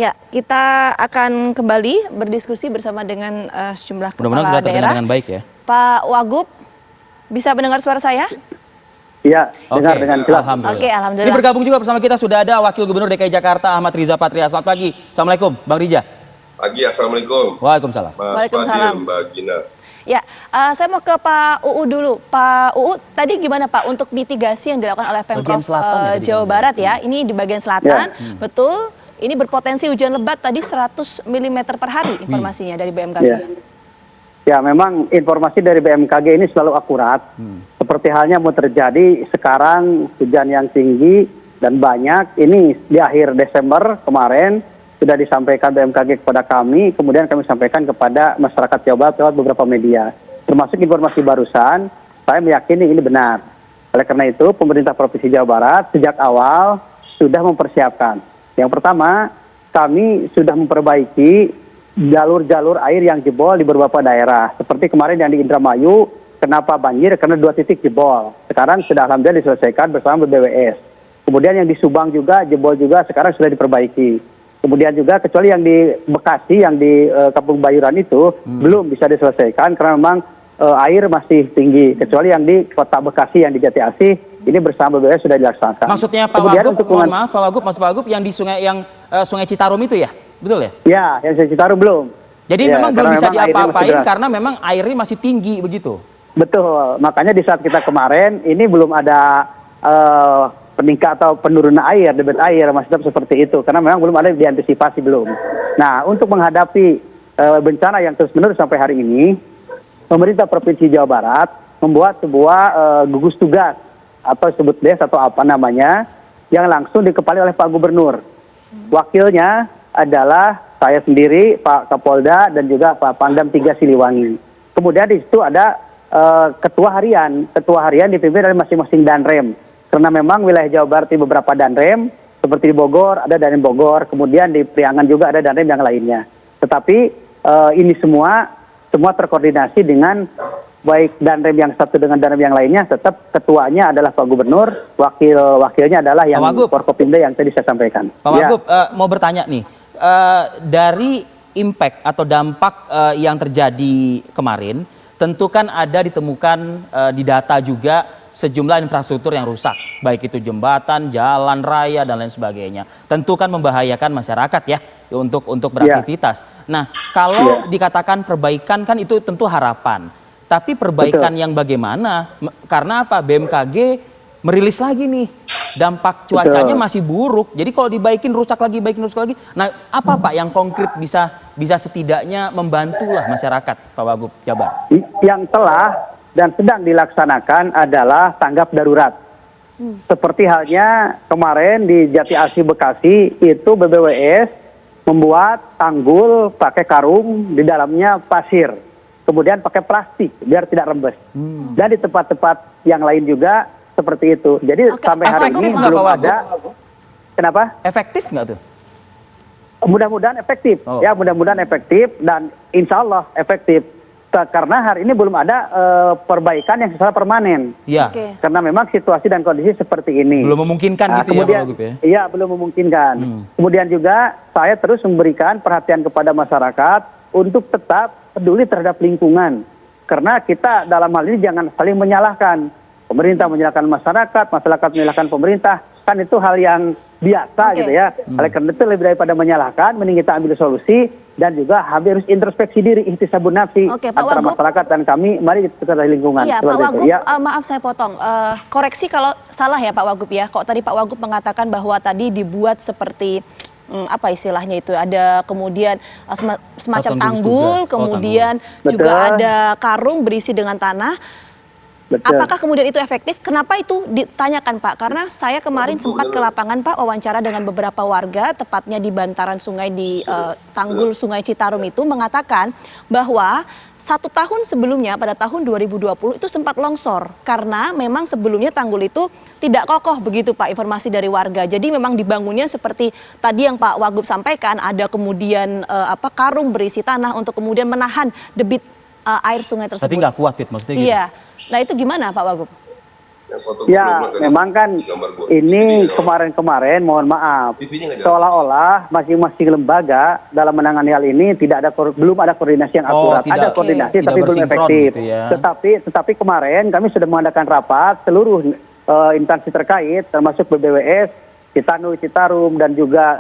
Ya, kita akan kembali berdiskusi bersama dengan sejumlah kepala daerah. Dengan baik ya. Pak Wagub, bisa mendengar suara saya? Iya, dengar dengan jelas. Oke, alhamdulillah. Ini bergabung juga bersama kita sudah ada Wakil Gubernur DKI Jakarta Ahmad Riza Patria. Selamat pagi. Assalamualaikum, Bang Riza. Pagi, assalamualaikum. Waalaikumsalam. Waalaikumsalam. Mbak Gina. Ya, saya mau ke Pak UU dulu. Pak UU, tadi gimana Pak untuk mitigasi yang dilakukan oleh Pemprov Jawa Barat ya? Ini di bagian selatan, betul. Ini berpotensi hujan lebat tadi 100 mm per hari informasinya dari BMKG. Ya, memang informasi dari BMKG ini selalu akurat. Seperti halnya mau terjadi sekarang hujan yang tinggi dan banyak. Ini di akhir Desember kemarin sudah disampaikan BMKG kepada kami, kemudian kami sampaikan kepada masyarakat Jawa Barat lewat beberapa media. Termasuk informasi barusan, saya meyakini ini benar. Oleh karena itu, pemerintah Provinsi Jawa Barat sejak awal sudah mempersiapkan. Yang pertama, kami sudah memperbaiki jalur-jalur air yang jebol di beberapa daerah. Seperti kemarin yang di Indramayu, kenapa banjir? Karena 2 titik jebol. Sekarang sudah alhamdulillah diselesaikan bersama BBWS. Kemudian yang di Subang juga jebol juga sekarang sudah diperbaiki. Kemudian juga kecuali yang di Bekasi, yang di Kampung Bayuran itu belum bisa diselesaikan karena memang air masih tinggi. Kecuali yang di Kota Bekasi, yang di Jati Asih, ini bersama BBWS sudah dilaksanakan. Maksudnya Pak Wagub, mohon maaf Pak Wagub, Mas Pak Wagub yang di Sungai Citarum itu ya? Betul ya? Ya, yang Sungai Citarum belum. Jadi memang belum bisa diapa-apain karena memang airnya masih tinggi begitu? Betul, makanya di saat kita kemarin ini belum ada peningkat atau penurunan air, debit air masih tetap seperti itu karena memang belum ada diantisipasi belum. Nah, untuk menghadapi bencana yang terus-menerus sampai hari ini, pemerintah Provinsi Jawa Barat membuat sebuah gugus tugas atau sebut des atau apa namanya yang langsung dikepali oleh Pak Gubernur. Wakilnya adalah saya sendiri, Pak Kapolda dan juga Pak Pangdam 3 Siliwangi. Kemudian di situ ada ketua harian dipimpin oleh masing-masing danrem. Karena memang wilayah Jawa Barat di beberapa danrem, seperti di Bogor, ada danrem Bogor, kemudian di Priangan juga ada danrem yang lainnya. Tetapi ini semua terkoordinasi dengan baik danrem yang satu dengan danrem yang lainnya, tetap ketuanya adalah Pak Gubernur, wakilnya adalah yang Forkopimda yang tadi saya sampaikan. Pak Wagub, mau bertanya nih, dari impact atau dampak yang terjadi kemarin, tentu kan ada ditemukan di data juga sejumlah infrastruktur yang rusak, baik itu jembatan, jalan raya dan lain sebagainya. Tentu kan membahayakan masyarakat ya untuk beraktivitas. Nah, kalau dikatakan perbaikan kan itu tentu harapan. Tapi perbaikan yang bagaimana? Karena apa? BMKG merilis lagi nih, dampak cuacanya masih buruk. Jadi kalau dibaikin rusak lagi, Nah, apa Pak yang konkret bisa setidaknya membantulah masyarakat, Pak Wagub Jabar? Yang telah dan sedang dilaksanakan adalah tanggap darurat. Seperti halnya kemarin di Jati Asih Bekasi itu BBWS membuat tanggul pakai karung, di dalamnya pasir. Kemudian pakai plastik biar tidak rembes. Dan di tempat-tempat yang lain juga seperti itu. Jadi sampai hari ini belum ada. Kenapa? Efektif nggak tuh? Mudah-mudahan efektif. Ya, mudah-mudahan efektif dan insya Allah efektif. Karena hari ini belum ada perbaikan yang secara permanen. Iya. Karena memang situasi dan kondisi seperti ini. Belum memungkinkan gitu kemudian, ya Pak Wagub ya? Iya, belum memungkinkan. Kemudian juga saya terus memberikan perhatian kepada masyarakat untuk tetap peduli terhadap lingkungan. Karena kita dalam hal ini jangan saling menyalahkan. Pemerintah menyalahkan masyarakat menyalahkan pemerintah. Kan itu hal yang biasa gitu ya. Oleh karena itu lebih daripada menyalahkan, mending kita ambil solusi dan juga harus introspeksi diri, ihtisabun nafsi antara masyarakat dan kami. Mari kita terhadap lingkungan. Iya, Pak Wagub, maaf saya potong. Koreksi kalau salah ya Pak Wagub ya. Kok tadi Pak Wagub mengatakan bahwa tadi dibuat seperti apa istilahnya itu, ada kemudian semacam tanggul, kemudian juga ada karung berisi dengan tanah. Apakah kemudian itu efektif? Kenapa itu ditanyakan Pak? Karena saya kemarin sempat ke lapangan Pak, wawancara dengan beberapa warga, tepatnya di bantaran sungai di Tanggul Sungai Citarum itu, mengatakan bahwa 1 tahun sebelumnya pada tahun 2020 itu sempat longsor. Karena memang sebelumnya tanggul itu tidak kokoh begitu Pak, informasi dari warga. Jadi memang dibangunnya seperti tadi yang Pak Wagub sampaikan, ada kemudian karung berisi tanah untuk kemudian menahan debit air sungai tersebut. Tapi nggak kuat Fit, maksudnya gitu? Iya. Nah itu gimana Pak Wagub? Yang foto Ya, belum tadi. memang kan Gambar gua. ini Pipinya kemarin-kemarin, mohon maaf, Pipinya nggak jalan. seolah-olah masing-masing lembaga dalam menangani hal ini belum ada koordinasi yang Oh, akurat. tidak- Ada koordinasi tidak tapi belum bersinkron efektif. gitu ya. Tetapi kemarin kami sudah mengadakan rapat seluruh instansi terkait, termasuk BBWS, Citarum dan juga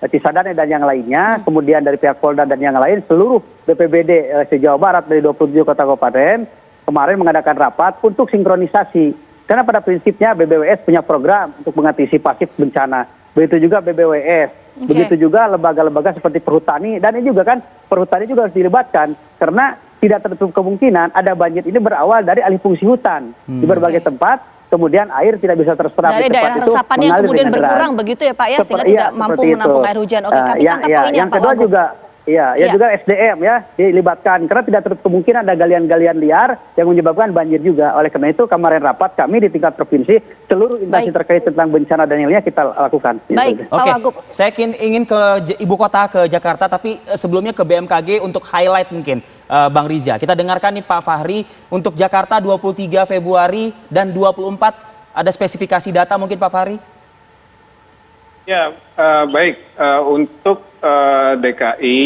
Cisadane dan yang lainnya, kemudian dari pihak Polda dan yang lain, seluruh BPBD se-Jawa Barat dari 27 kota kabupaten kemarin mengadakan rapat untuk sinkronisasi. Karena pada prinsipnya BBWS punya program untuk mengantisipasi bencana. Begitu juga BBWS. Oke. Begitu juga lembaga-lembaga seperti Perhutani. Dan ini juga kan Perhutani juga harus dilibatkan. Karena tidak tertutup kemungkinan ada banjir ini berawal dari alih fungsi hutan. Di berbagai tempat, kemudian air tidak bisa terserap Dari di tempat daerah itu, resapan yang mengalir kemudian dengan deras. berkurang begitu ya Pak ya, sehingga Iya, tidak mampu seperti itu. menampung air hujan. Oke, kami tangkap poinnya yang Pak kedua Wagub. juga Iya. juga SDM ya dilibatkan karena tidak tertutup kemungkinan ada galian-galian liar yang menyebabkan banjir juga. Oleh karena itu kemarin rapat kami di tingkat provinsi seluruh instansi Baik. terkait tentang bencana dan yang lainnya kita lakukan. Baik, Pak Oke, Wagub. saya ingin ke ibu kota, ke Jakarta, tapi sebelumnya ke BMKG untuk highlight mungkin, Bang Riza. Kita dengarkan nih Pak Fahri, untuk Jakarta 23 Februari dan 24, ada spesifikasi data mungkin Pak Fahri? Ya, baik. Untuk DKI,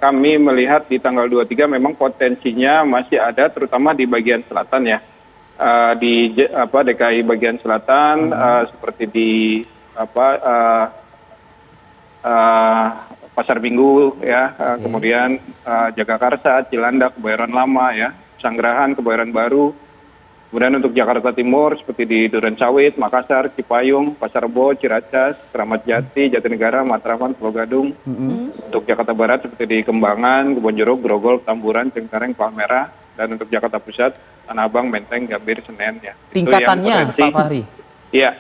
kami melihat di tanggal 23 memang potensinya masih ada, terutama di bagian selatan ya. DKI bagian selatan, seperti di Pasar Minggu ya, kemudian Jagakarsa, Cilandak, Kebayoran Lama ya, Sanggerahan, Kebayoran Baru. Kemudian untuk Jakarta Timur seperti di Durensawit, Makassar, Cipayung, Pasar Rebo, Ciracas, Keramat Jati, Jatinegara, Matraman, Pulau Gadung. Untuk Jakarta Barat seperti di Kembangan, Kebonjeruk, Grogol, Tamburan, Cengkareng, Palmerah. Dan untuk Jakarta Pusat, Tanah Abang, Menteng, Gambir, Senen ya. Itu yang Tingkatannya potensi. Pak Fahri? Iya,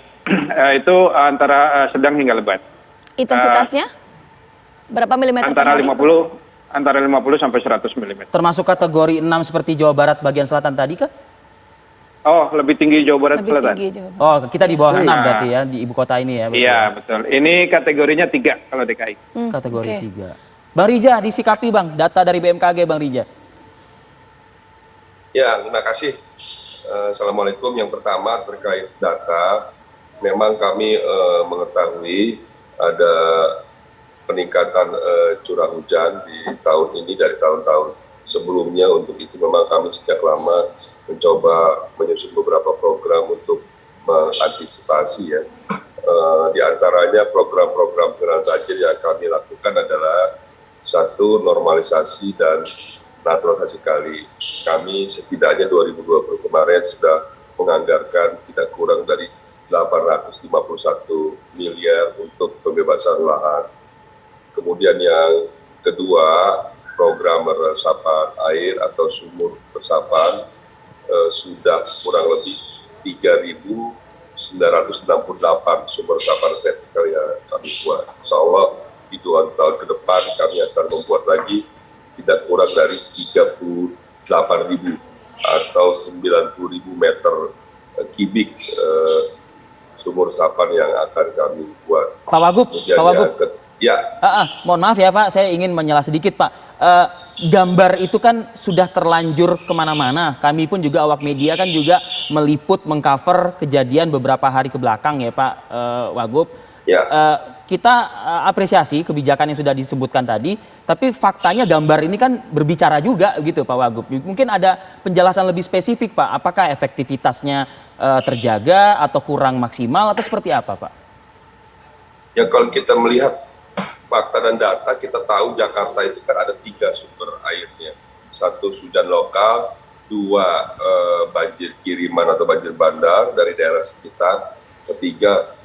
itu antara sedang hingga lebat. Intensitasnya berapa milimeter per Antara hari? 50 sampai 100 mm. Termasuk kategori 6 seperti Jawa Barat bagian selatan tadi kah? Oh, lebih tinggi Jawa Barat Lebih Selatan. tinggi Jawa Barat. Oh, kita di bawah 6 Iya. berarti ya, di ibu kota ini ya? Iya, betul. Ini kategorinya 3 kalau DKI. Kategori Oke. 3. Bang Rija, disikapi Bang, data dari BMKG Bang Rija. Ya, terima kasih. Assalamualaikum. Yang pertama terkait data, memang kami mengetahui ada peningkatan curah hujan di tahun ini dari tahun-tahun sebelumnya. Untuk itu memang kami sejak lama mencoba menyusun beberapa program untuk mengantisipasi ya. Di antaranya program-program penanganan banjir yang kami lakukan adalah satu, normalisasi dan naturalisasi kali. Kami setidaknya 2020 kemarin sudah menganggarkan tidak kurang dari 851 miliar untuk pembebasan lahan. Kemudian yang kedua, program resapan air atau sumur resapan sudah kurang lebih 3.968 sumur resapan vertikal yang kami buat. Insya Allah di 2 tahun ke depan kami akan membuat lagi tidak kurang dari 38.000 atau 90.000 meter kubik sumur resapan yang akan kami buat. Pak Wagub, Kemudian Pak Wagub. ya, Mohon maaf ya Pak, saya ingin menyela sedikit Pak. Gambar itu kan sudah terlanjur kemana-mana. Kami pun juga awak media kan juga meliput, mengcover kejadian beberapa hari ke belakang ya Pak Wagub. Ya. Kita apresiasi kebijakan yang sudah disebutkan tadi, tapi faktanya gambar ini kan berbicara juga gitu Pak Wagub. Mungkin ada penjelasan lebih spesifik Pak, apakah efektivitasnya terjaga atau kurang maksimal atau seperti apa Pak? ya kalau kita melihat fakta dan data, kita tahu Jakarta itu kan ada 3 sumber airnya. 1 hujan lokal, 2 banjir kiriman atau banjir bandang dari daerah sekitar, 3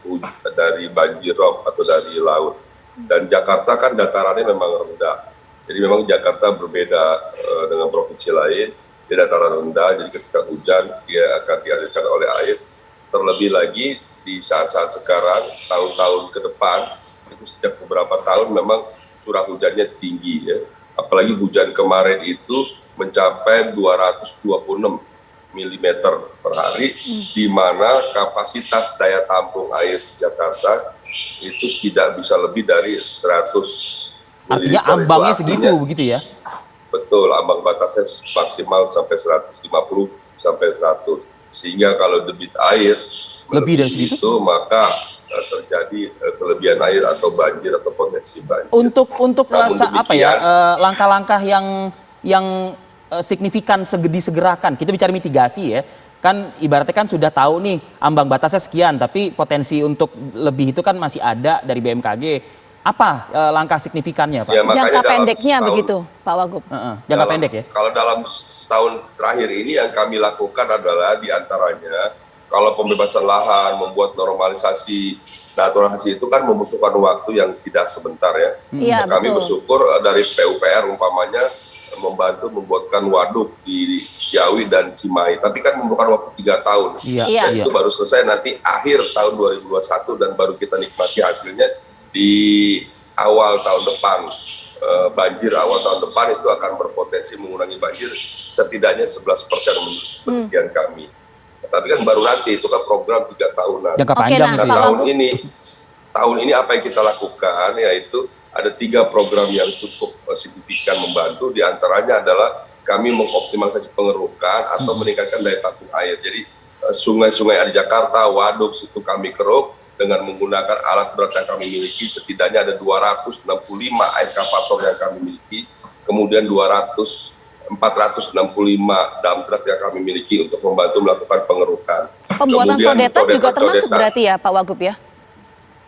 dari banjir rob atau dari laut. Dan Jakarta kan datarannya memang rendah. Jadi memang Jakarta berbeda dengan provinsi lain, di dataran rendah, jadi ketika hujan dia akan dialirkan oleh air. Terlebih lagi di saat-saat sekarang, tahun-tahun ke depan, itu sejak beberapa tahun memang curah hujannya tinggi ya. Apalagi hujan kemarin itu mencapai 226 mm per hari, di mana kapasitas daya tampung air Jakarta itu tidak bisa lebih dari 100 Artinya mililiter. ambangnya Itu segitu artinya- begitu ya? Betul, ambang batasnya maksimal sampai 150 sampai 100. sehingga kalau debit air Lebih dari melebihi segitu? itu maka terjadi kelebihan air atau banjir atau potensi banjir. Untuk Namun apa ya demikian, langkah-langkah yang signifikan segerakan, kita bicara mitigasi ya, kan ibaratnya kan sudah tahu nih ambang batasnya sekian, tapi potensi untuk lebih itu kan masih ada dari BMKG. Apa langkah signifikannya, Pak? Ya, makanya Jangka dalam pendeknya setahun- begitu, Pak Wagub. Jangka pendek ya? Kalau dalam setahun terakhir ini yang kami lakukan adalah diantaranya kalau pembebasan lahan, membuat normalisasi, naturalisasi itu kan membutuhkan waktu yang tidak sebentar ya. Iya, Kami betul. bersyukur dari PUPR umpamanya membantu membuatkan waduk di Ciawi dan Cimahi, tapi kan membutuhkan waktu 3 tahun. Iya, Iya. Dan itu baru selesai nanti akhir tahun 2021 dan baru kita nikmati hasilnya di awal tahun depan. Banjir awal tahun depan itu akan berpotensi mengurangi banjir setidaknya 11% menurut penelitian kami. Tapi kan baru nanti itu kan program 3 tahunan. Jangka Oke, panjang nah, gitu Nah, ya. Pak Wagub. tahun ini apa yang kita lakukan yaitu ada 3 program yang cukup signifikan membantu, diantaranya adalah kami mengoptimalisasi pengerukan atau meningkatkan daya tampung air. Jadi sungai-sungai ada di Jakarta, waduk situ kami keruk dengan menggunakan alat berat yang kami miliki, setidaknya ada 265 ekskavator yang kami miliki, kemudian 465 dump truck yang kami miliki untuk membantu melakukan pengerukan. Pembuatan Kemudian sodetan juga termasuk sodetan. berarti ya, Pak Wagub ya?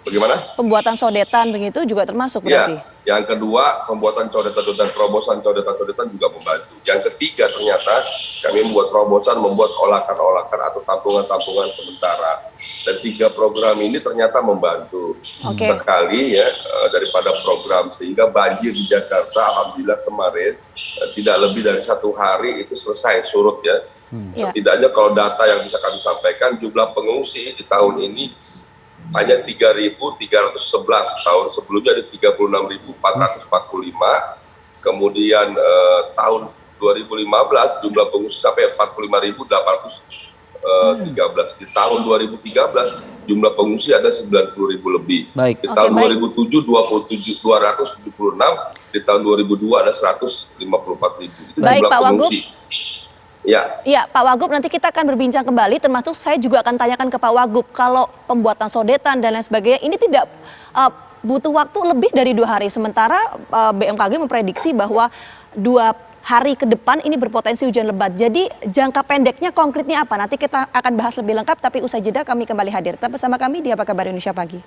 Bagaimana? Pembuatan sodetan begitu juga termasuk berarti? Ya, yang kedua pembuatan codetan dan terobosan codetan juga membantu. Yang ketiga ternyata kami membuat terobosan, membuat olakan-olakan atau tampungan-tampungan sementara. Dan 3 program ini ternyata membantu Oke. sekali ya daripada program, sehingga banjir di Jakarta alhamdulillah kemarin tidak lebih dari 1 hari itu selesai surut ya. Ya. Setidaknya kalau data yang bisa kami sampaikan, jumlah pengungsi di tahun ini hanya 3.311, tahun sebelumnya ada 36.445, kemudian tahun 2015 jumlah pengungsi sampai 45.813, di tahun 2013 jumlah pengungsi ada 90.000 lebih, Baik. di Oke, tahun baik. 2007 276, di tahun 2002 ada 154.000. Itu Baik, jumlah Pak Wagub. pengungsi. Ya. Iya, Pak Wagub, nanti kita akan berbincang kembali, termasuk saya juga akan tanyakan ke Pak Wagub, kalau pembuatan sodetan dan lain sebagainya, ini tidak butuh waktu lebih dari 2 hari, sementara BMKG memprediksi bahwa 2 hari ke depan ini berpotensi hujan lebat. Jadi jangka pendeknya konkretnya apa? Nanti kita akan bahas lebih lengkap, tapi usai jeda kami kembali hadir. Tetap bersama kami di Apa Kabar Indonesia Pagi.